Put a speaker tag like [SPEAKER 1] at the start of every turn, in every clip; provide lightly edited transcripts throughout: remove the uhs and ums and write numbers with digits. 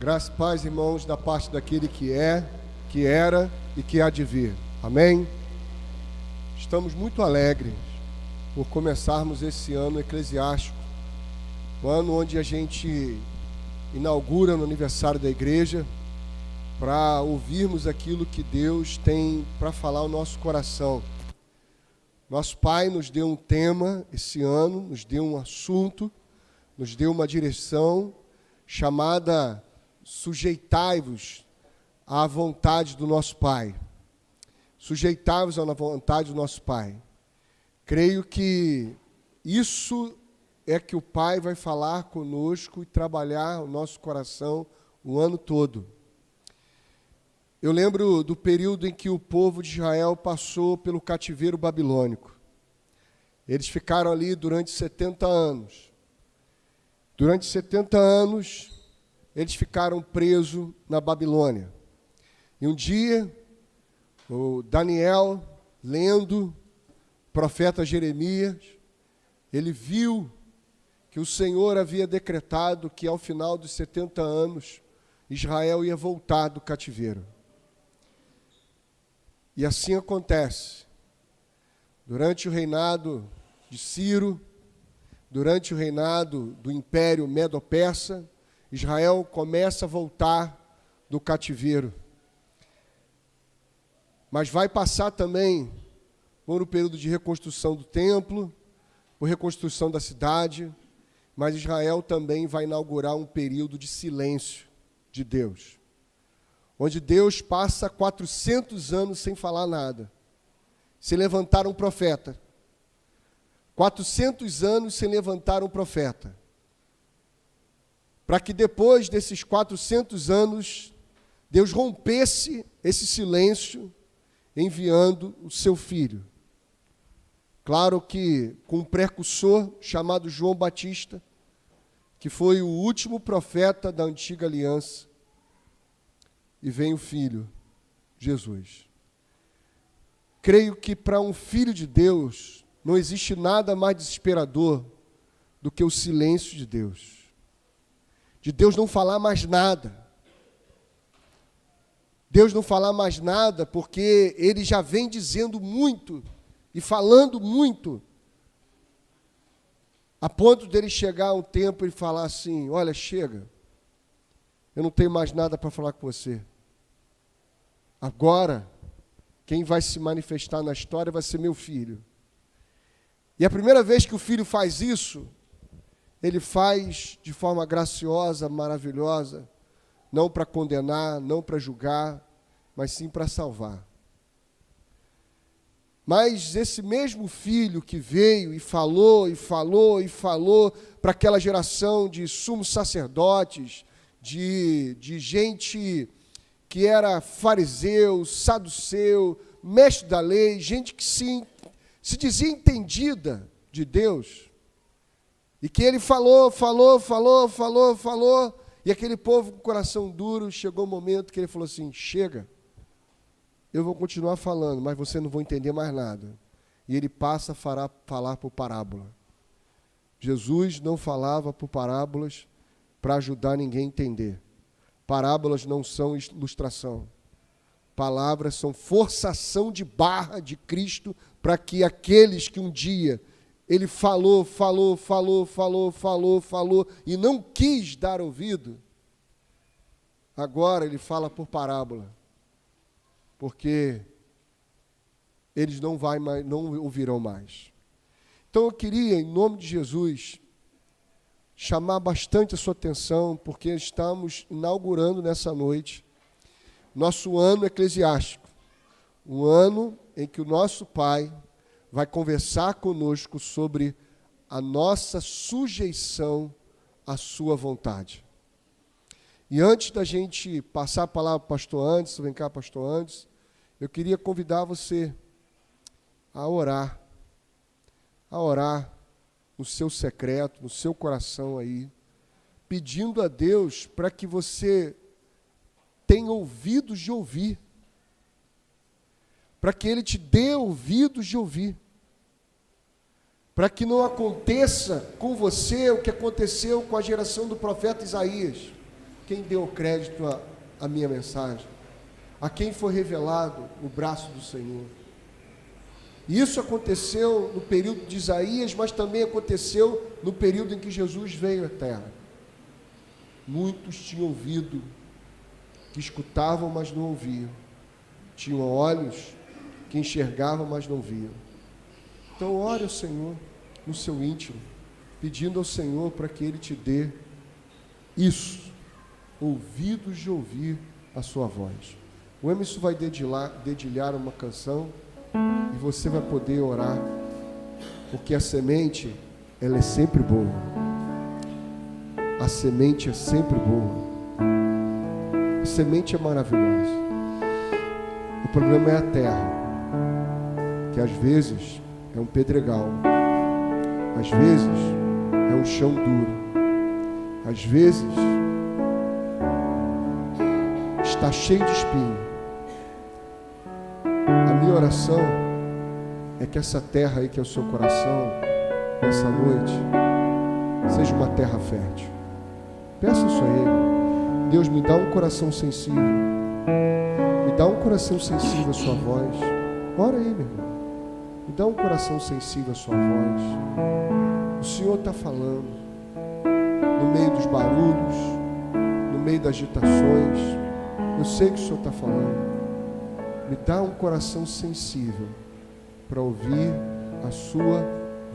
[SPEAKER 1] Graça e paz, irmãos, da parte daquele que é, que era e que há de vir. Amém? Estamos muito alegres por começarmos esse ano eclesiástico, o ano onde a gente inaugura no aniversário da igreja, para ouvirmos aquilo que Deus tem para falar ao nosso coração. Nosso Pai nos deu um tema esse ano, nos deu um assunto, nos deu uma direção chamada sujeitai-vos à vontade do nosso Pai. Sujeitai-vos à vontade do nosso Pai. Creio que isso é que o Pai vai falar conosco e trabalhar o nosso coração o ano todo. Eu lembro do período em que o povo de Israel passou pelo cativeiro babilônico. Eles ficaram ali durante 70 anos. Durante 70 anos, eles ficaram presos na Babilônia. E um dia, o Daniel, lendo o profeta Jeremias, ele viu que o Senhor havia decretado que ao final dos 70 anos, Israel ia voltar do cativeiro. E assim acontece. Durante o reinado de Ciro, durante o reinado do Império Medo-Persa, Israel começa a voltar do cativeiro. Mas vai passar também por um período de reconstrução do templo, por reconstrução da cidade, mas Israel também vai inaugurar um período de silêncio de Deus, onde Deus passa 400 anos sem falar nada, sem levantar um profeta. 400 anos sem levantar um profeta. Para que depois desses 400 anos, Deus rompesse esse silêncio, enviando o seu filho. Claro que com um precursor chamado João Batista, que foi o último profeta da antiga aliança, e vem o Filho, Jesus. Creio que para um filho de Deus, não existe nada mais desesperador do que o silêncio de Deus. De Deus não falar mais nada. Deus não falar mais nada porque Ele já vem dizendo muito e falando muito, a ponto dele chegar a um tempo e falar assim: olha, chega, eu não tenho mais nada para falar com você. Agora, quem vai se manifestar na história vai ser meu filho. E a primeira vez que o filho faz isso, ele faz de forma graciosa, maravilhosa, não para condenar, não para julgar, mas sim para salvar. Mas esse mesmo filho que veio e falou, e falou, e falou para aquela geração de sumos sacerdotes, de gente que era fariseu, saduceu, mestre da lei, gente que se dizia entendida de Deus, e que ele falou, e aquele povo com o coração duro, chegou um momento que ele falou assim: chega, eu vou continuar falando, mas você não vai entender mais nada. E ele passa a falar por parábola. Jesus não falava por parábolas para ajudar ninguém a entender. Parábolas não são ilustração. Palavras são forçação de barra de Cristo para que aqueles que um dia ele falou e não quis dar ouvido, agora ele fala por parábola, porque eles não ouvirão mais. Então eu queria, em nome de Jesus, chamar bastante a sua atenção, porque estamos inaugurando nessa noite nosso ano eclesiástico, um ano em que o nosso Pai vai conversar conosco sobre a nossa sujeição à sua vontade. E antes da gente passar a palavra para o pastor Anderson, vem cá, pastor Anderson, eu queria convidar você a orar no seu secreto, no seu coração aí, pedindo a Deus para que você tenha ouvidos de ouvir, para que Ele te dê ouvidos de ouvir, para que não aconteça com você o que aconteceu com a geração do profeta Isaías, quem deu crédito à minha mensagem? A quem foi revelado o braço do Senhor? Isso aconteceu no período de Isaías, mas também aconteceu no período em que Jesus veio à terra. Muitos tinham ouvido, que escutavam, mas não ouviam. Tinham olhos que enxergavam, mas não viam. Então ore ao Senhor no seu íntimo, pedindo ao Senhor para que Ele te dê isso, ouvidos de ouvir a sua voz. O Emerson vai dedilhar uma canção e você vai poder orar, porque a semente, ela é sempre boa. A semente é sempre boa. A semente é maravilhosa. O problema é a terra, que às vezes é um pedregal, às vezes é um chão duro, às vezes está cheio de espinho. A minha oração é que essa terra aí que é o seu coração, nessa noite, seja uma terra fértil. Peça isso a Ele. Deus, me dá um coração sensível. Me dá um coração sensível à sua voz. Ora aí, meu irmão. Me dá um coração sensível à sua voz. O Senhor está falando. No meio dos barulhos, no meio das agitações. Eu sei que o Senhor está falando. Me dá um coração sensível para ouvir a sua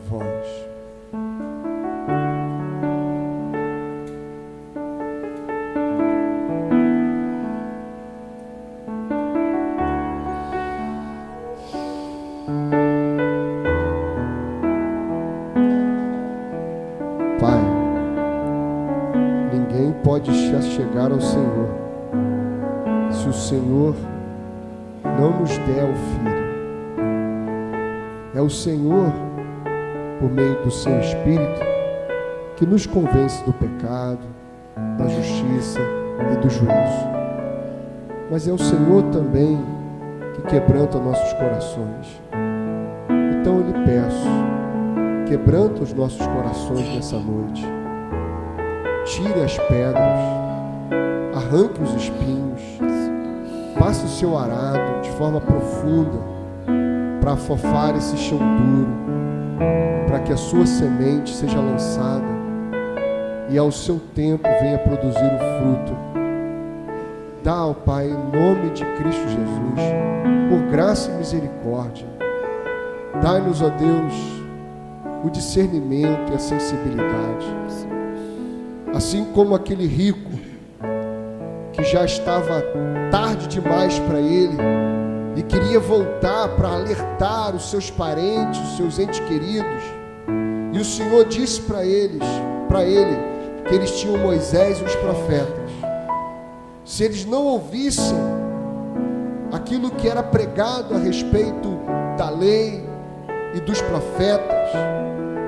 [SPEAKER 1] voz. Pai, ninguém pode chegar ao Senhor se o Senhor não nos der o Filho. É o Senhor, por meio do seu Espírito, que nos convence do pecado, da justiça e do juízo. Mas é o Senhor também que quebranta nossos corações. Então eu lhe peço, quebranta os nossos corações nessa noite. Tire as pedras, arranque os espinhos, passe o seu arado de forma profunda para afofar esse chão duro, para que a sua semente seja lançada e ao seu tempo venha produzir o fruto. Dá ao Pai, em nome de Cristo Jesus, por graça e misericórdia, dai-nos, ó Deus, o discernimento e a sensibilidade. Assim como aquele rico que já estava tarde demais para ele e queria voltar para alertar os seus parentes, os seus entes queridos, e o Senhor disse para ele que eles tinham Moisés e os profetas. Se eles não ouvissem aquilo que era pregado a respeito da lei e dos profetas,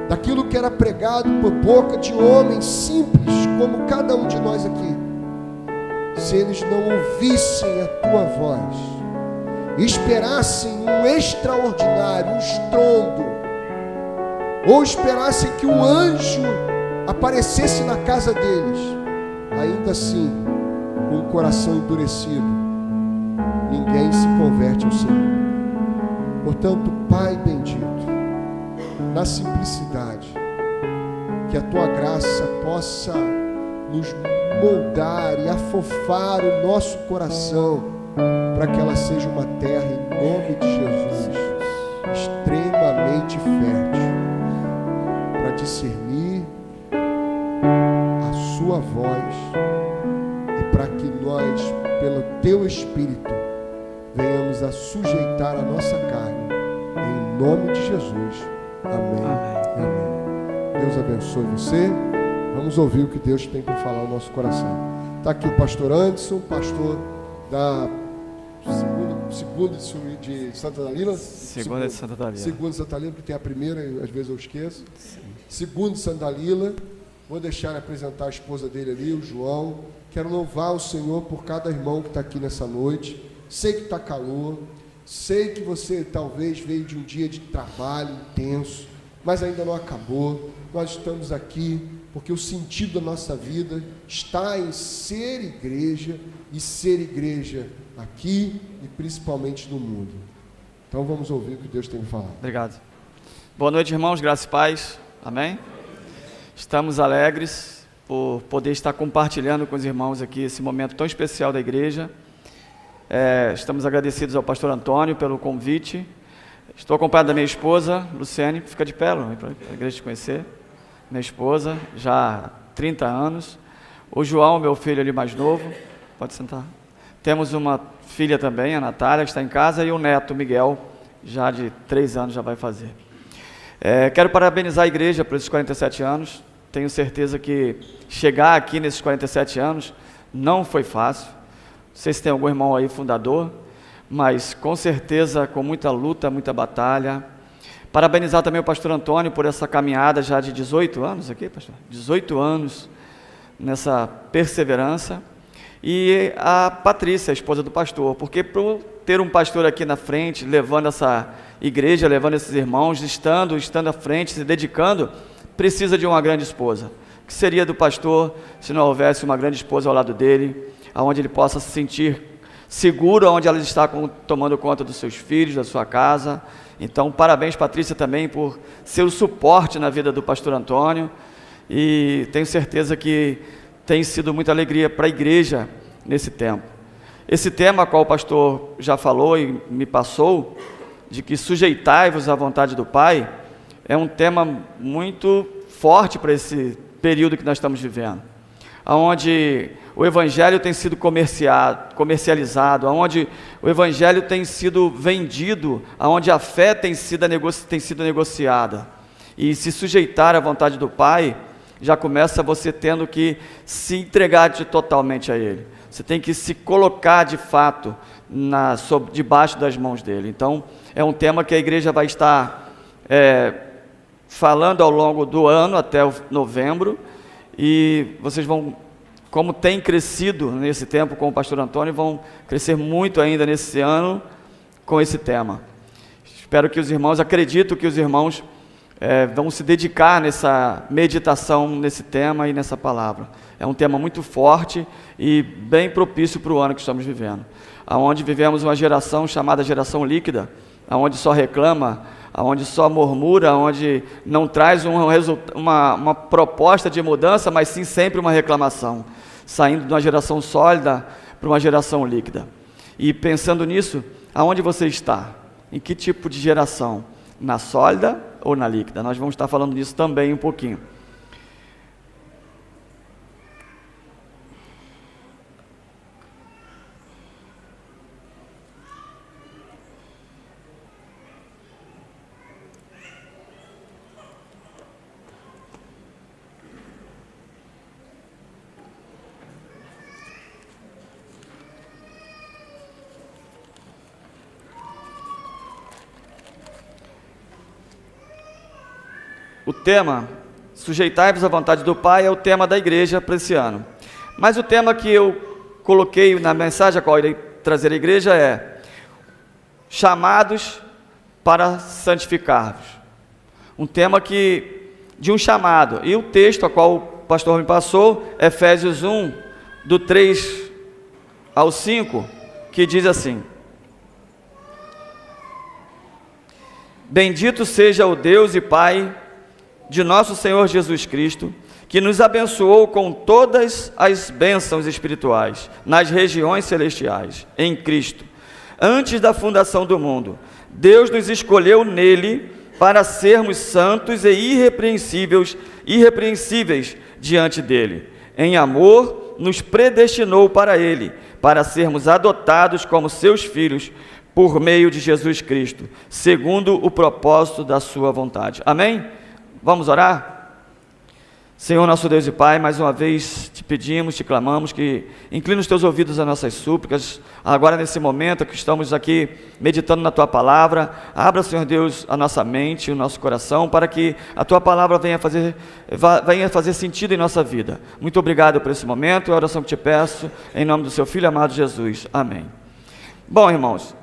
[SPEAKER 1] daquilo que era pregado por boca de homens simples como cada um de nós aqui, se eles não ouvissem a tua voz, esperassem um extraordinário, um estrondo, ou esperassem que um anjo aparecesse na casa deles, ainda assim, com o coração endurecido, ninguém se converte ao Senhor. Portanto, Pai bendito, na simplicidade, que a tua graça possa nos moldar e afofar o nosso coração, para que ela seja uma terra, em nome de Jesus, extremamente fértil, para discernir a sua voz e para que nós, pelo teu Espírito, venhamos a sujeitar a nossa carne, em nome de Jesus. Amém. Amém. Deus abençoe você. Vamos ouvir o que Deus tem para falar no nosso coração. Está aqui o pastor Anderson, pastor da segunda de Santa Dalila.
[SPEAKER 2] Segunda de Santa Dalila.
[SPEAKER 1] Segunda de Santa Dalila, porque tem a primeira e às vezes eu esqueço. Segunda de Santa Dalila. Vou deixar ele apresentar a esposa dele ali, o João. Quero louvar o Senhor por cada irmão que está aqui nessa noite. Sei que está calor. Sei que você talvez veio de um dia de trabalho intenso, mas ainda não acabou. Nós estamos aqui porque o sentido da nossa vida está em ser igreja e ser igreja aqui e principalmente no mundo. Então vamos ouvir o que Deus tem me falado.
[SPEAKER 2] Obrigado. Boa noite, irmãos, graça e paz. Amém? Estamos alegres por poder estar compartilhando com os irmãos aqui esse momento tão especial da igreja. Estamos agradecidos ao pastor Antônio pelo convite. Estou acompanhado da minha esposa, Luciane. Fica de pé, para a igreja te conhecer. Minha esposa, já há 30 anos. O João, meu filho ali mais novo. Pode sentar. Temos uma filha também, a Natália, que está em casa, e o neto, Miguel, já de 3 anos já vai fazer. Quero parabenizar a igreja por esses 47 anos. Tenho certeza que chegar aqui nesses 47 anos não foi fácil. Não sei se tem algum irmão aí fundador, mas com certeza com muita luta, muita batalha. Parabenizar também o pastor Antônio por essa caminhada já de 18 anos aqui, pastor? 18 anos nessa perseverança. E a Patrícia, a esposa do pastor, porque por ter um pastor aqui na frente, levando essa igreja, levando esses irmãos, estando à frente, se dedicando, precisa de uma grande esposa. O que seria do pastor se não houvesse uma grande esposa ao lado dele, onde ele possa se sentir seguro, onde ela está tomando conta dos seus filhos, da sua casa. Então, parabéns, Patrícia, também por ser o suporte na vida do pastor Antônio, e tenho certeza que tem sido muita alegria para a igreja nesse tempo. Esse tema, qual o pastor já falou e me passou, de que sujeitai-vos à vontade do Pai, é um tema muito forte para esse período que nós estamos vivendo, onde o Evangelho tem sido comercializado, onde o Evangelho tem sido vendido, onde a fé tem sido negociada. E se sujeitar à vontade do Pai, já começa você tendo que se entregar totalmente a Ele. Você tem que se colocar de fato debaixo das mãos dEle. Então, é um tema que a igreja vai estar falando ao longo do ano, até novembro, e vocês vão, como tem crescido nesse tempo com o pastor Antônio, vão crescer muito ainda nesse ano com esse tema. Espero que os irmãos, acredito que os irmãos vão se dedicar nessa meditação, nesse tema e nessa palavra. É um tema muito forte e bem propício para o ano que estamos vivendo, onde vivemos uma geração chamada geração líquida, onde só reclama, onde só murmura, onde não traz uma proposta de mudança, mas sim sempre uma reclamação, saindo de uma geração sólida para uma geração líquida. E pensando nisso, aonde você está? Em que tipo de geração? Na sólida ou na líquida? Nós vamos estar falando disso também um pouquinho. O tema, sujeitai-vos à vontade do Pai, é o tema da igreja para esse ano. Mas o tema que eu coloquei na mensagem a qual eu irei trazer à igreja é chamados para santificar-vos. Um tema de um chamado. E o texto a qual o pastor me passou, Efésios 1, do 3 ao 5, que diz assim: Bendito seja o Deus e Pai de nosso Senhor Jesus Cristo, que nos abençoou com todas as bênçãos espirituais nas regiões celestiais, em Cristo. Antes da fundação do mundo, Deus nos escolheu nele para sermos santos e irrepreensíveis diante dele. Em amor, nos predestinou para ele, para sermos adotados como seus filhos, por meio de Jesus Cristo, segundo o propósito da sua vontade. Amém? Vamos orar? Senhor nosso Deus e Pai, mais uma vez te pedimos, te clamamos que inclina os teus ouvidos às nossas súplicas, agora nesse momento que estamos aqui meditando na tua palavra. Abra, Senhor Deus, a nossa mente, o nosso coração, para que a tua palavra venha fazer sentido em nossa vida. Muito obrigado por esse momento, é a oração que te peço, em nome do seu Filho amado Jesus. Amém. Bom, irmãos,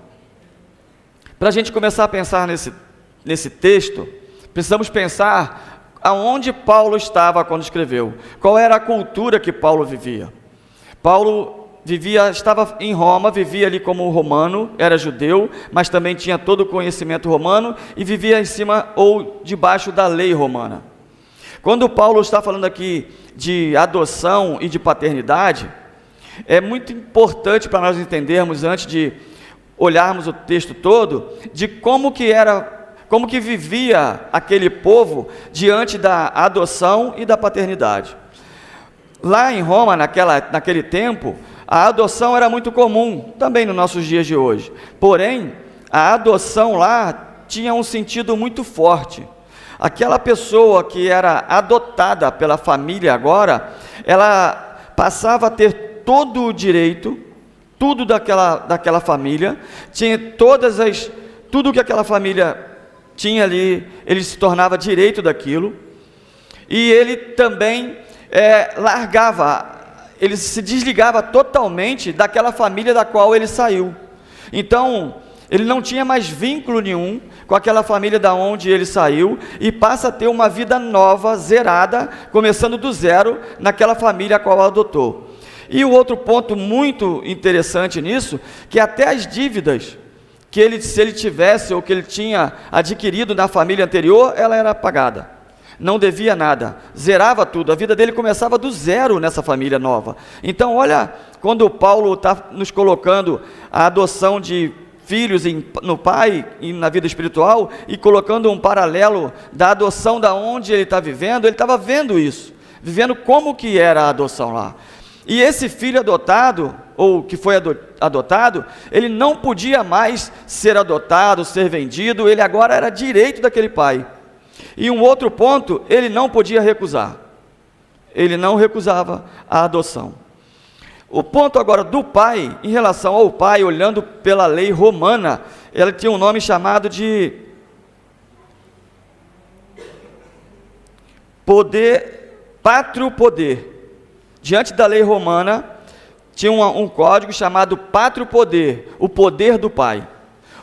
[SPEAKER 2] para a gente começar a pensar nesse texto, precisamos pensar aonde Paulo estava quando escreveu, qual era a cultura que Paulo vivia. Paulo estava em Roma, vivia ali como romano, era judeu, mas também tinha todo o conhecimento romano e vivia em cima ou debaixo da lei romana. Quando Paulo está falando aqui de adoção e de paternidade, é muito importante para nós entendermos, antes de olharmos o texto todo, de como que vivia aquele povo diante da adoção e da paternidade. Lá em Roma, naquele tempo, a adoção era muito comum, também nos nossos dias de hoje. Porém, a adoção lá tinha um sentido muito forte. Aquela pessoa que era adotada pela família agora, ela passava a ter todo o direito, tudo daquela família, tinha tudo que aquela família tinha ali, ele se tornava direito daquilo, e ele também ele se desligava totalmente daquela família da qual ele saiu. Então, ele não tinha mais vínculo nenhum com aquela família da onde ele saiu, e passa a ter uma vida nova, zerada, começando do zero, naquela família a qual adotou. E o outro ponto muito interessante nisso, que até as dívidas que se ele tivesse ou que ele tinha adquirido na família anterior, ela era pagada. Não devia nada, zerava tudo, a vida dele começava do zero nessa família nova. Então olha, quando Paulo está nos colocando a adoção de filhos no pai e na vida espiritual, e colocando um paralelo da adoção da onde ele está vivendo, ele estava vendo isso, vivendo como que era a adoção lá. E esse filho adotado, ou que foi adotado, ele não podia mais ser adotado, ser vendido, ele agora era direito daquele pai. E um outro ponto, ele não podia recusar. Ele não recusava a adoção. O ponto agora do pai, em relação ao pai, olhando pela lei romana, ela tinha um nome chamado de pátrio poder. Diante da lei romana, tinha um código chamado pátrio poder, o poder do pai.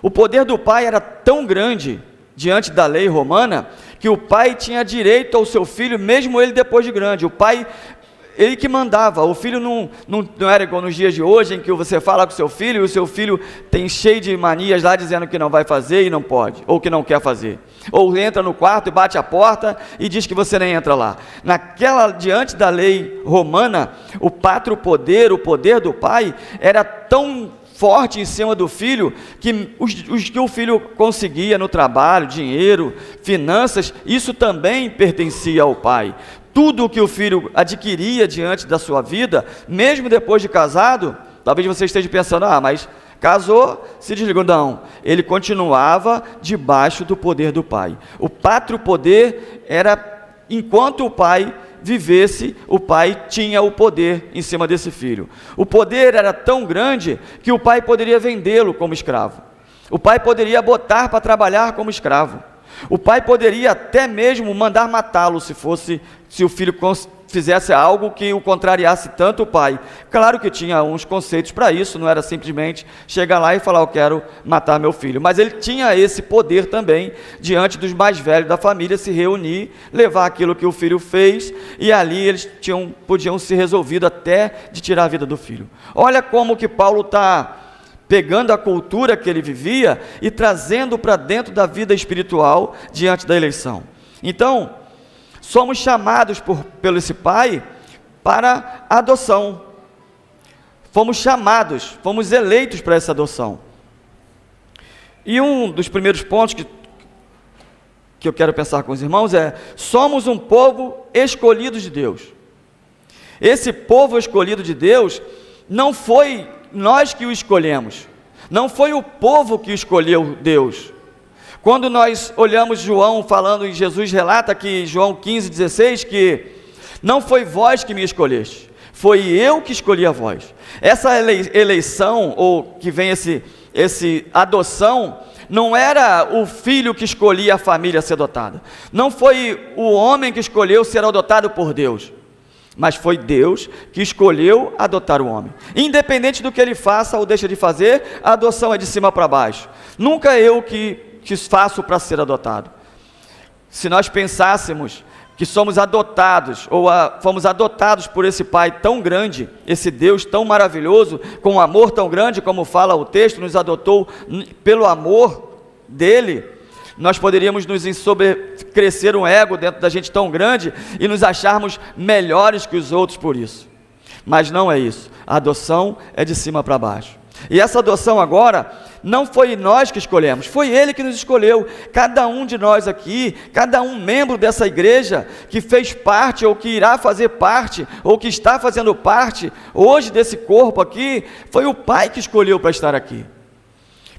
[SPEAKER 2] O poder do pai era tão grande, diante da lei romana, que o pai tinha direito ao seu filho, mesmo ele depois de grande. O pai, ele que mandava. O filho não era igual nos dias de hoje, em que você fala com o seu filho, e o seu filho tem cheio de manias lá, dizendo que não vai fazer e não pode, ou que não quer fazer. Ou entra no quarto e bate a porta e diz que você nem entra lá. Diante da lei romana, o pátrio poder, o poder do pai, era tão forte em cima do filho, que os que o filho conseguia no trabalho, dinheiro, finanças, isso também pertencia ao pai. Tudo o que o filho adquiria diante da sua vida, mesmo depois de casado, talvez você esteja pensando, mas casou, se desligou. Não, ele continuava debaixo do poder do pai. O pátrio poder era, enquanto o pai vivesse, o pai tinha o poder em cima desse filho. O poder era tão grande que o pai poderia vendê-lo como escravo. O pai poderia botar para trabalhar como escravo. O pai poderia até mesmo mandar matá-lo se o filho fizesse algo que o contrariasse tanto o pai. Claro que tinha uns conceitos para isso, não era simplesmente chegar lá e falar, eu quero matar meu filho. Mas ele tinha esse poder também, diante dos mais velhos da família, se reunir, levar aquilo que o filho fez, e ali eles podiam ser resolvidos até de tirar a vida do filho. Olha como que Paulo está pegando a cultura que ele vivia e trazendo para dentro da vida espiritual diante da eleição. Então, somos chamados pelo esse pai para a adoção. Fomos chamados, fomos eleitos para essa adoção. E um dos primeiros pontos que eu quero pensar com os irmãos é: somos um povo escolhido de Deus. Esse povo escolhido de Deus não foi nós que o escolhemos, não foi o povo que escolheu Deus. Quando nós olhamos João falando, e Jesus relata que João 15,16, que não foi vós que me escolheste, foi eu que escolhi a vós. Essa eleição, ou que vem esse adoção, não era o filho que escolhia a família a ser adotada, não foi o homem que escolheu ser adotado por Deus, mas foi Deus que escolheu adotar o homem. Independente do que ele faça ou deixa de fazer, a adoção é de cima para baixo. Nunca eu que faço para ser adotado. Se nós pensássemos que somos adotados, fomos adotados por esse Pai tão grande, esse Deus tão maravilhoso, com um amor tão grande, como fala o texto, nos adotou pelo amor dele, nós poderíamos nos crescer um ego dentro da gente tão grande e nos acharmos melhores que os outros por isso. Mas não é isso. A adoção é de cima para baixo. E essa adoção agora, não foi nós que escolhemos, foi Ele que nos escolheu. Cada um de nós aqui, cada um membro dessa igreja, que fez parte, ou que irá fazer parte, ou que está fazendo parte, hoje desse corpo aqui, foi o Pai que escolheu para estar aqui.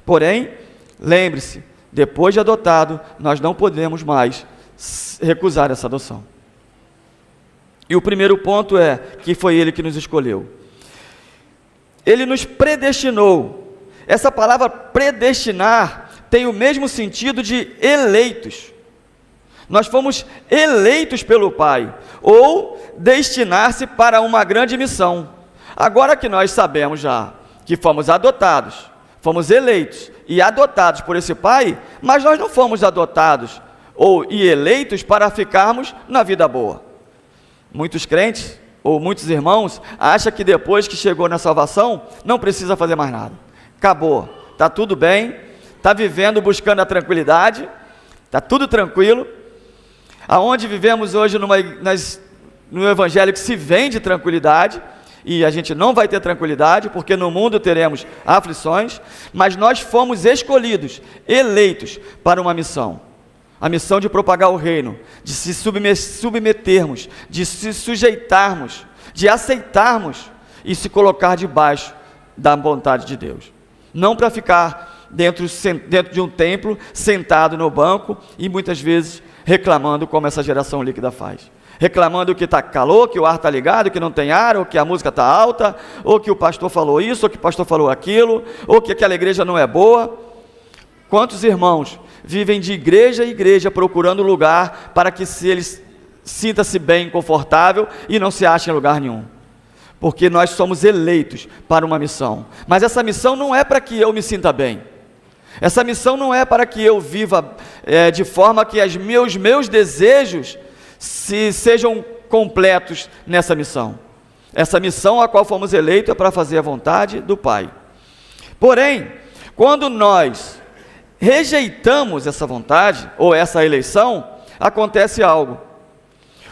[SPEAKER 2] Porém, lembre-se, depois de adotado, nós não podemos mais recusar essa adoção. E o primeiro ponto é que foi Ele que nos escolheu. Ele nos predestinou. Essa palavra predestinar tem o mesmo sentido de eleitos. Nós fomos eleitos pelo Pai, ou destinar-se para uma grande missão. Agora que nós sabemos já que fomos adotados, fomos eleitos e adotados por esse Pai, mas nós não fomos adotados e eleitos para ficarmos na vida boa. Muitos crentes, ou muitos irmãos, acham que depois que chegou na salvação, não precisa fazer mais nada. Acabou, está tudo bem, está vivendo buscando a tranquilidade, está tudo tranquilo. Aonde vivemos hoje no evangelho que se vende tranquilidade, e a gente não vai ter tranquilidade, porque no mundo teremos aflições, mas nós fomos escolhidos, eleitos para uma missão. A missão de propagar o reino, de se submetermos, de se sujeitarmos, de aceitarmos e se colocar debaixo da vontade de Deus. Não para ficar dentro de um templo, sentado no banco e muitas vezes reclamando como essa geração líquida faz. Reclamando que está calor, que o ar está ligado, que não tem ar, ou que a música está alta, ou que o pastor falou isso, ou que o pastor falou aquilo, ou que aquela igreja não é boa. Quantos irmãos vivem de igreja em igreja procurando lugar para que eles sinta-se bem, confortável e não se achem em lugar nenhum? Porque nós somos eleitos para uma missão. Mas essa missão não é para que eu me sinta bem. Essa missão não é para que eu viva de forma que os meus desejos sejam completos nessa missão. Essa missão a qual fomos eleitos é para fazer a vontade do Pai. Porém, quando nós rejeitamos essa vontade, ou essa eleição, acontece algo.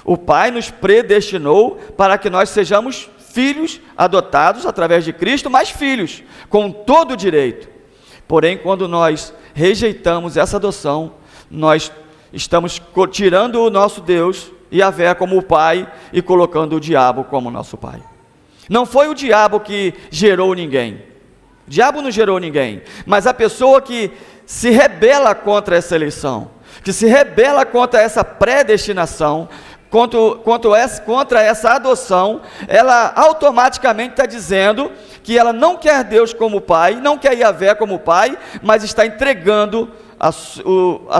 [SPEAKER 2] O Pai nos predestinou para que nós sejamos filhos adotados através de Cristo, mas filhos, com todo o direito. Porém, quando nós rejeitamos essa adoção, nós estamos tirando o nosso Deus, Yahvé, como o Pai, e colocando o diabo como nosso Pai. Não foi o diabo que gerou ninguém. O diabo não gerou ninguém, mas a pessoa que se rebela contra essa eleição, que se rebela contra essa predestinação, contra essa adoção, ela automaticamente está dizendo que ela não quer Deus como Pai, não quer Yahvé como Pai, mas está entregando a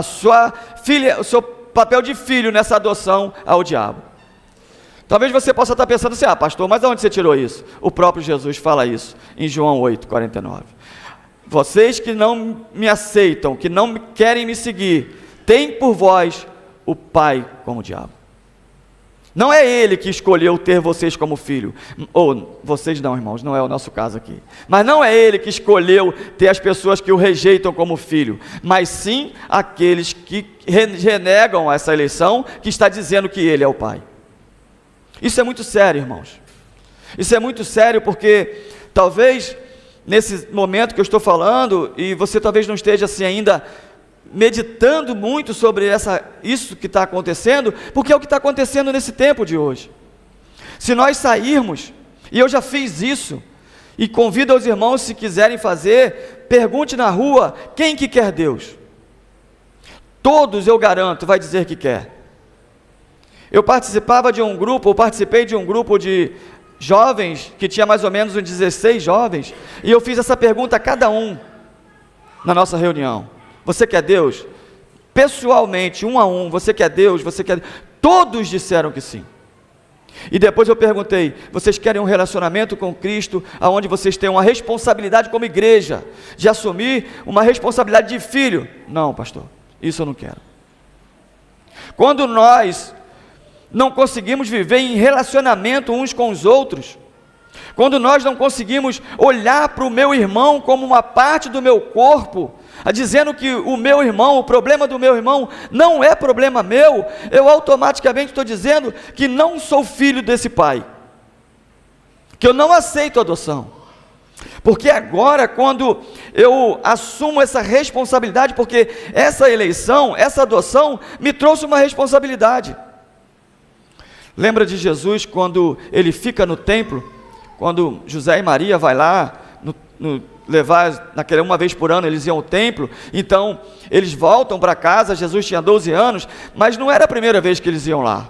[SPEAKER 2] sua filha, o seu papel de filho nessa adoção ao diabo. Talvez você possa estar pensando assim: pastor, mas de onde você tirou isso? O próprio Jesus fala isso em João 8:49. Vocês que não me aceitam, que não querem me seguir, têm por vós o Pai como diabo. Não é Ele que escolheu ter vocês como filho, ou vocês não, irmãos, não é o nosso caso aqui, mas não é Ele que escolheu ter as pessoas que o rejeitam como filho, mas sim aqueles que renegam essa eleição, que está dizendo que Ele é o Pai. Isso é muito sério, irmãos. Isso é muito sério, porque talvez nesse momento que eu estou falando, e você talvez não esteja assim ainda meditando muito sobre isso que está acontecendo, porque é o que está acontecendo nesse tempo de hoje. Se nós sairmos, e eu já fiz isso, e convido aos irmãos, se quiserem fazer, pergunte na rua, quem que quer Deus? Todos, eu garanto, vai dizer que quer. Eu participei de um grupo de jovens, que tinha mais ou menos uns 16 jovens, e eu fiz essa pergunta a cada um, na nossa reunião: você quer Deus? Pessoalmente, um a um, você quer Deus? Você quer? Todos disseram que sim. E depois eu perguntei: vocês querem um relacionamento com Cristo, onde vocês têm uma responsabilidade como igreja, de assumir uma responsabilidade de filho? Não, pastor, isso eu não quero. Quando nós não conseguimos viver em relacionamento uns com os outros, quando nós não conseguimos olhar para o meu irmão como uma parte do meu corpo, dizendo que o meu irmão, o problema do meu irmão não é problema meu, eu automaticamente estou dizendo que não sou filho desse pai, que eu não aceito a adoção. Porque agora, quando eu assumo essa responsabilidade, porque essa eleição, essa adoção, me trouxe uma responsabilidade. Lembra de Jesus quando ele fica no templo, quando José e Maria vai lá, levar, uma vez por ano eles iam ao templo, então eles voltam para casa, Jesus tinha 12 anos, mas não era a primeira vez que eles iam lá.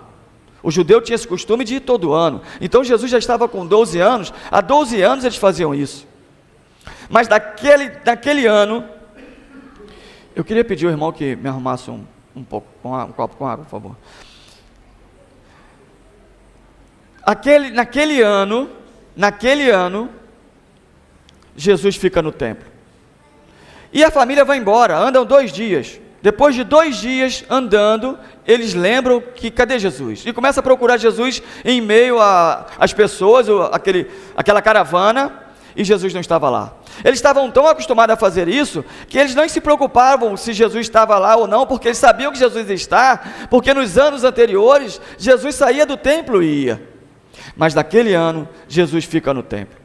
[SPEAKER 2] O judeu tinha esse costume de ir todo ano, então Jesus já estava com 12 anos, há 12 anos eles faziam isso. Mas naquele ano, eu queria pedir ao irmão que me arrumasse um copo com água, por favor. Naquele ano, Jesus fica no templo. E a família vai embora, andam 2 dias. Depois de 2 dias andando, eles lembram que cadê Jesus? E começa a procurar Jesus em meio às pessoas, aquela caravana, e Jesus não estava lá. Eles estavam tão acostumados a fazer isso, que eles não se preocupavam se Jesus estava lá ou não, porque eles sabiam que Jesus está, porque nos anos anteriores, Jesus saía do templo e ia. Mas naquele ano, Jesus fica no templo.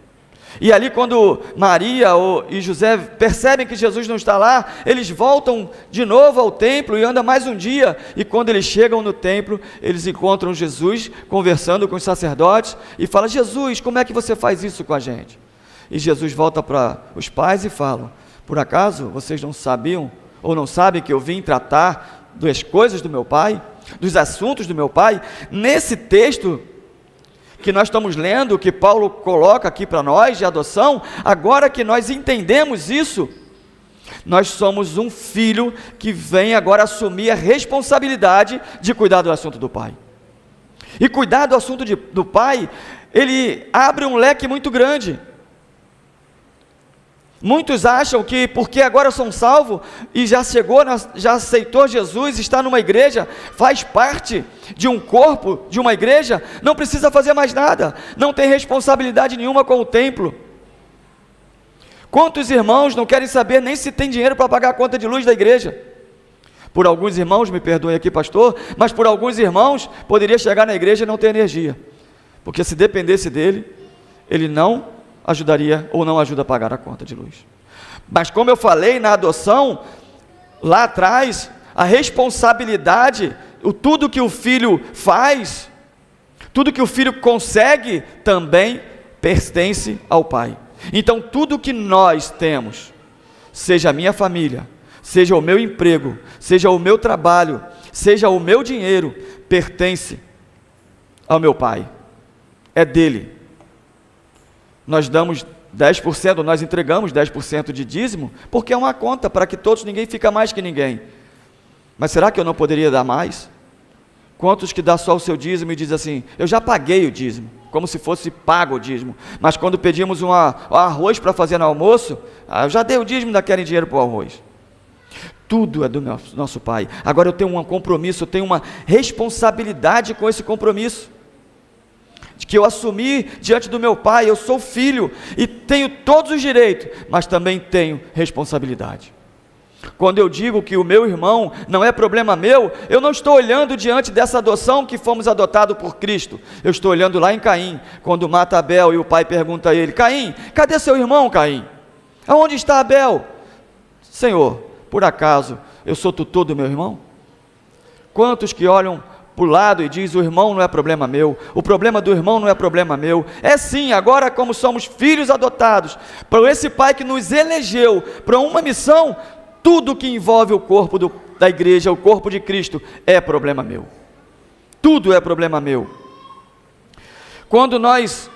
[SPEAKER 2] E ali quando Maria e José percebem que Jesus não está lá, eles voltam de novo ao templo e andam mais um dia, e quando eles chegam no templo, eles encontram Jesus conversando com os sacerdotes, e fala: Jesus, como é que você faz isso com a gente? E Jesus volta para os pais e fala: por acaso vocês não sabiam, ou não sabem que eu vim tratar das coisas do meu pai, dos assuntos do meu pai? Nesse texto que nós estamos lendo, que Paulo coloca aqui para nós, de adoção, agora que nós entendemos isso, nós somos um filho que vem agora assumir a responsabilidade de cuidar do assunto do pai. E cuidar do assunto do pai, ele abre um leque muito grande. Muitos acham que porque agora são salvos e já aceitou Jesus, está numa igreja, faz parte de um corpo, de uma igreja, não precisa fazer mais nada, não tem responsabilidade nenhuma com o templo. Quantos irmãos não querem saber nem se tem dinheiro para pagar a conta de luz da igreja? Por alguns irmãos, me perdoem aqui, pastor, mas por alguns irmãos poderia chegar na igreja e não ter energia, porque se dependesse dele, ele não ajudaria ou não ajuda a pagar a conta de luz. Mas como eu falei na adoção, lá atrás, a responsabilidade, tudo que o filho faz, tudo que o filho consegue, também pertence ao pai. Então tudo que nós temos, seja a minha família, seja o meu emprego, seja o meu trabalho, seja o meu dinheiro, pertence ao meu pai, é dele. Nós damos 10%, nós entregamos 10% de dízimo, porque é uma conta para que todos, ninguém fica mais que ninguém. Mas será que eu não poderia dar mais? Quantos que dá só o seu dízimo e diz assim: eu já paguei o dízimo, como se fosse pago o dízimo, mas quando pedimos um arroz para fazer no almoço, eu já dei o dízimo, ainda querem dinheiro para o arroz. Tudo é do nosso pai. Agora eu tenho um compromisso, eu tenho uma responsabilidade com esse compromisso, de que eu assumi diante do meu pai. Eu sou filho e tenho todos os direitos, mas também tenho responsabilidade. Quando eu digo que o meu irmão não é problema meu, eu não estou olhando diante dessa adoção que fomos adotados por Cristo, eu estou olhando lá em Caim, quando mata Abel e o pai pergunta a ele: Caim, cadê seu irmão, Caim? Aonde está Abel? Senhor, por acaso eu sou tutor do meu irmão? Quantos que olham para o lado e diz: o irmão não é problema meu, o problema do irmão não é problema meu? É sim, agora como somos filhos adotados, para esse pai que nos elegeu para uma missão, tudo que envolve o corpo da igreja, o corpo de Cristo, é problema meu. Tudo é problema meu. Quando nós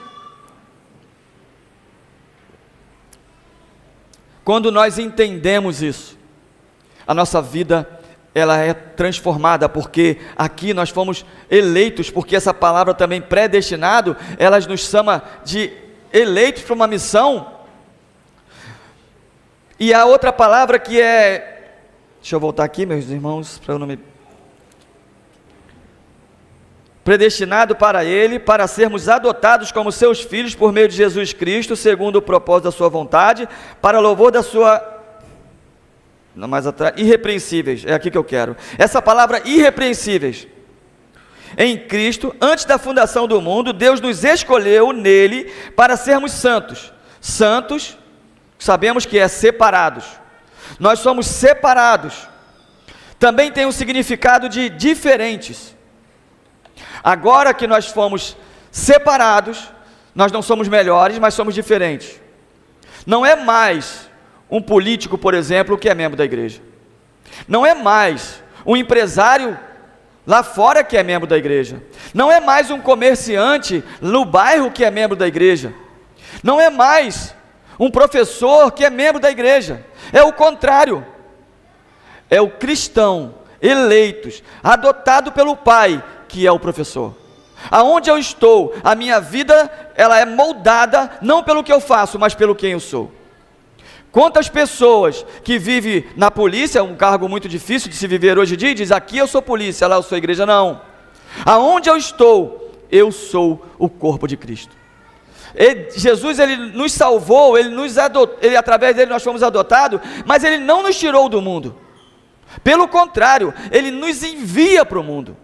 [SPEAKER 2] entendemos isso, a nossa vida, ela é transformada, porque aqui nós fomos eleitos, porque essa palavra também predestinado, ela nos chama de eleitos para uma missão. E a outra palavra que deixa eu voltar aqui, meus irmãos, para eu não me... predestinado para Ele, para sermos adotados como seus filhos por meio de Jesus Cristo, segundo o propósito da sua vontade, para louvor da sua... Não, mais atrás, irrepreensíveis, é aqui que eu quero. Essa palavra irrepreensíveis. Em Cristo, antes da fundação do mundo, Deus nos escolheu nele para sermos santos. Santos, sabemos que é separados. Nós somos separados. Também tem um significado de diferentes. Agora que nós fomos separados, nós não somos melhores, mas somos diferentes. Não é mais um político, por exemplo, que é membro da igreja. Não é mais um empresário lá fora que é membro da igreja. Não é mais um comerciante no bairro que é membro da igreja. Não é mais um professor que é membro da igreja. É o contrário. É o cristão eleitos, adotado pelo Pai, que é o professor. Aonde eu estou, a minha vida, ela é moldada não pelo que eu faço, mas pelo quem eu sou. Quantas pessoas que vivem na polícia, um cargo muito difícil de se viver hoje em dia, diz: aqui eu sou polícia, lá eu sou igreja. Não. Aonde eu estou, eu sou o corpo de Cristo. Jesus, ele nos salvou, ele nos adotou, através dele nós fomos adotados, mas ele não nos tirou do mundo. Pelo contrário, ele nos envia para o mundo.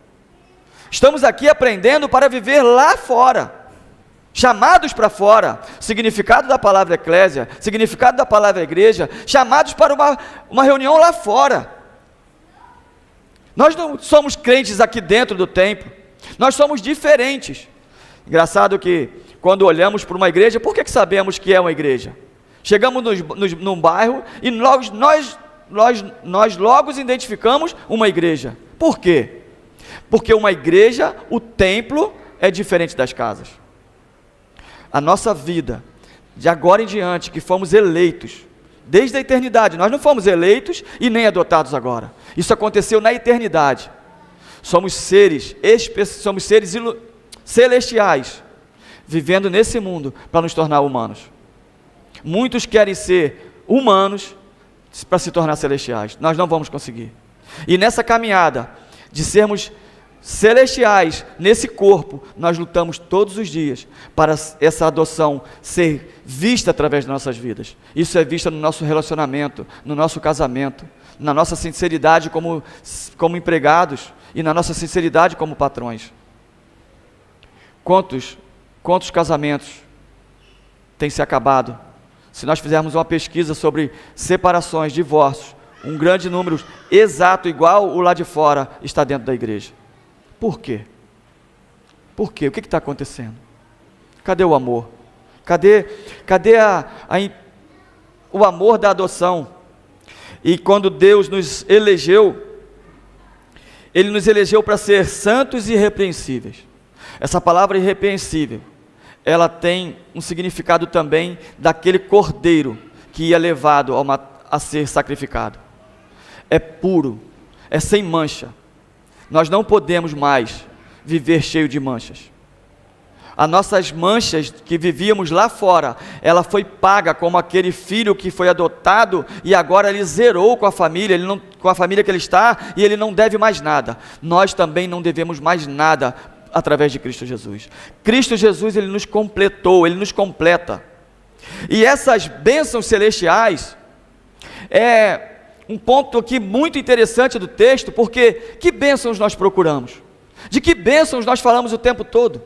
[SPEAKER 2] Estamos aqui aprendendo para viver lá fora, chamados para fora, significado da palavra eclésia, significado da palavra igreja, chamados para uma reunião lá fora. Nós não somos crentes aqui dentro do templo, nós somos diferentes. Engraçado que quando olhamos para uma igreja, por que sabemos que é uma igreja? Chegamos num bairro e nós logo identificamos uma igreja. Por quê? Porque uma igreja, o templo, é diferente das casas. A nossa vida, de agora em diante, que fomos eleitos, desde a eternidade, nós não fomos eleitos e nem adotados agora. Isso aconteceu na eternidade. Somos seres celestiais, vivendo nesse mundo para nos tornar humanos. Muitos querem ser humanos para se tornar celestiais. Nós não vamos conseguir. E nessa caminhada de sermos celestiais nesse corpo, nós lutamos todos os dias para essa adoção ser vista através de nossas vidas. Isso é visto no nosso relacionamento, no nosso casamento, na nossa sinceridade como empregados e na nossa sinceridade como patrões. Quantos casamentos têm se acabado? Se nós fizermos uma pesquisa sobre separações, divórcios, um grande número exato, igual o lá de fora, está dentro da igreja. Por quê? Por quê? O que está acontecendo? Cadê o amor? Cadê o amor da adoção? E quando Deus nos elegeu, Ele nos elegeu para ser santos e irrepreensíveis. Essa palavra irrepreensível, ela tem um significado também daquele cordeiro que ia levado a ser sacrificado. É puro, é sem mancha. Nós não podemos mais viver cheio de manchas. As nossas manchas que vivíamos lá fora, ela foi paga como aquele filho que foi adotado e agora ele zerou com a família, com a família que ele está, e ele não deve mais nada. Nós também não devemos mais nada através de Cristo Jesus. Cristo Jesus, ele nos completou, ele nos completa. E essas bênçãos celestiais é um ponto aqui muito interessante do texto, porque que bênçãos nós procuramos? De que bênçãos nós falamos o tempo todo?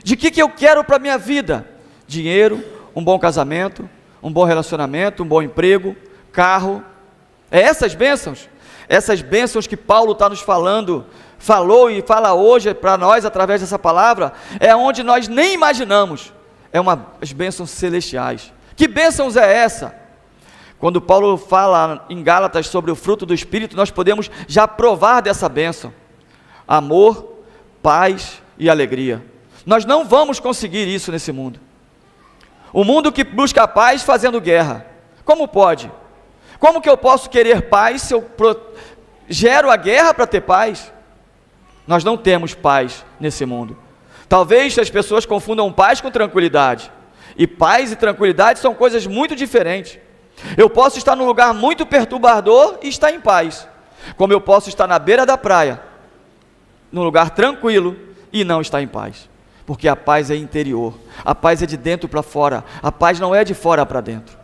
[SPEAKER 2] De que eu quero para a minha vida? Dinheiro, um bom casamento, um bom relacionamento, um bom emprego, carro. É essas bênçãos que Paulo está nos falou e fala hoje para nós através dessa palavra, é onde nós nem imaginamos. As bênçãos celestiais. Que bênçãos é essa? Quando Paulo fala em Gálatas sobre o fruto do Espírito, nós podemos já provar dessa bênção: amor, paz e alegria. Nós não vamos conseguir isso nesse mundo. O mundo que busca paz fazendo guerra. Como pode? Como que eu posso querer paz se eu gero a guerra para ter paz? Nós não temos paz nesse mundo. Talvez as pessoas confundam paz com tranquilidade. E paz e tranquilidade são coisas muito diferentes. Eu posso estar num lugar muito perturbador e estar em paz, como eu posso estar na beira da praia, num lugar tranquilo, e não está em paz. Porque a paz é interior, a paz é de dentro para fora, a paz não é de fora para dentro.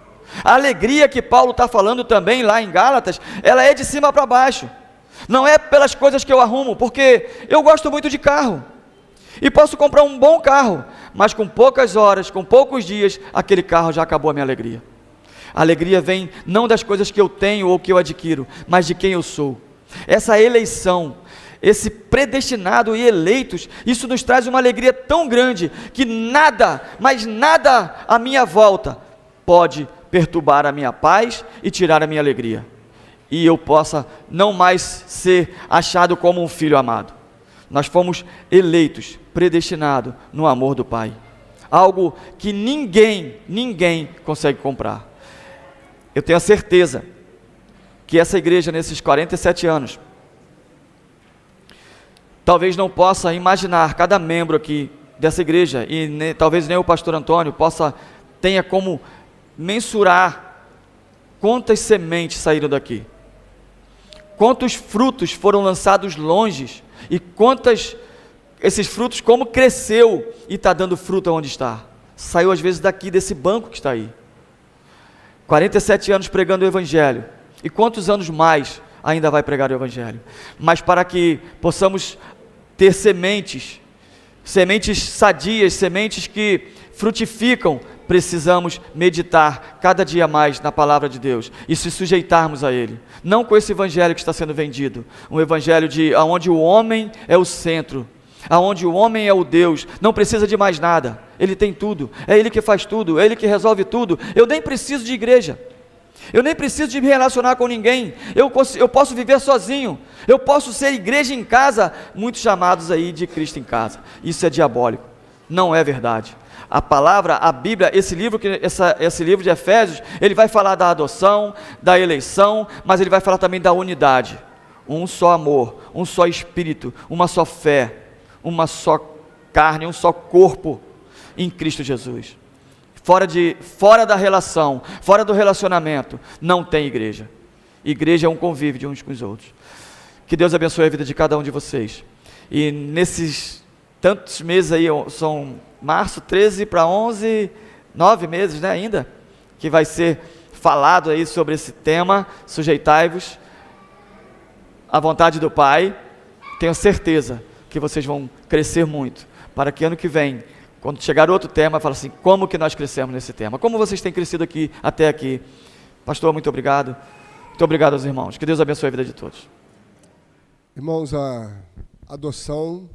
[SPEAKER 2] A alegria que Paulo está falando também lá em Gálatas, ela é de cima para baixo. Não é pelas coisas que eu arrumo, porque eu gosto muito de carro. E posso comprar um bom carro, mas com poucas horas, com poucos dias, aquele carro já acabou a minha alegria. A alegria vem não das coisas que eu tenho ou que eu adquiro, mas de quem eu sou. Essa eleição, esse predestinado e eleitos, isso nos traz uma alegria tão grande, que nada, mas nada à minha volta, pode perturbar a minha paz e tirar a minha alegria. E eu possa não mais ser achado como um filho amado. Nós fomos eleitos, predestinados no amor do Pai. Algo que ninguém consegue comprar. Eu tenho a certeza que essa igreja, nesses 47 anos, talvez não possa imaginar cada membro aqui dessa igreja, e talvez nem o pastor Antônio tenha como mensurar quantas sementes saíram daqui, quantos frutos foram lançados longe, e esses frutos, como cresceu e está dando fruto onde está. Saiu às vezes daqui, desse banco que está aí. 47 anos pregando o Evangelho, e quantos anos mais ainda vai pregar o Evangelho? Mas para que possamos ter sementes sadias, sementes que frutificam, precisamos meditar cada dia mais na palavra de Deus e se sujeitarmos a Ele, não com esse evangelho que está sendo vendido, um evangelho onde o homem é o centro, onde o homem é o Deus, não precisa de mais nada, Ele tem tudo, é Ele que faz tudo, é Ele que resolve tudo. Eu nem preciso de igreja, eu nem preciso de me relacionar com ninguém, eu posso viver sozinho, eu posso ser igreja em casa. Muitos chamados aí de Cristo em casa, isso é diabólico, não é verdade. A palavra, a Bíblia, esse livro de Efésios, ele vai falar da adoção, da eleição, mas ele vai falar também da unidade, um só amor, um só espírito, uma só fé, uma só carne, um só corpo em Cristo Jesus. Fora da relação, fora do relacionamento, não tem igreja. Igreja é um convívio de uns com os outros. Que Deus abençoe a vida de cada um de vocês. E nesses tantos meses aí, são março 13 para 11, 9 meses, né, ainda, que vai ser falado aí sobre esse tema, sujeitai-vos à vontade do Pai. Tenho certeza que vocês vão crescer muito, para que ano que vem, quando chegar outro tema, fala assim, como que nós crescemos nesse tema? Como vocês têm crescido aqui, até aqui? Pastor, muito obrigado. Muito obrigado aos irmãos. Que Deus abençoe a vida de todos.
[SPEAKER 1] Irmãos, a adoção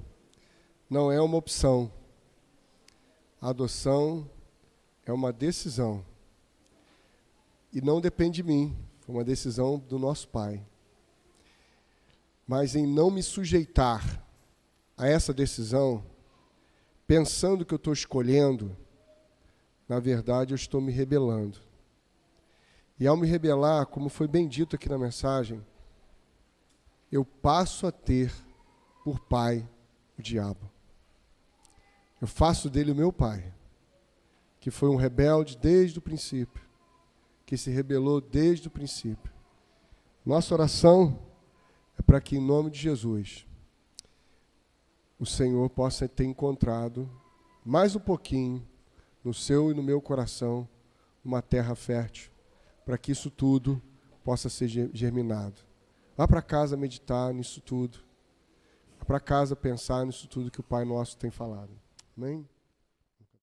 [SPEAKER 1] não é uma opção. A adoção é uma decisão. E não depende de mim, foi uma decisão do nosso Pai. Mas em não me sujeitar a essa decisão, pensando que eu estou escolhendo, na verdade eu estou me rebelando. E ao me rebelar, como foi bem dito aqui na mensagem, eu passo a ter por pai o diabo. Eu faço dele o meu pai, que foi um rebelde desde o princípio, que se rebelou desde o princípio. Nossa oração é para que, em nome de Jesus, o Senhor possa ter encontrado mais um pouquinho no seu e no meu coração uma terra fértil, para que isso tudo possa ser germinado. Vá para casa meditar nisso tudo. Vá para casa pensar nisso tudo que o Pai Nosso tem falado. Amém?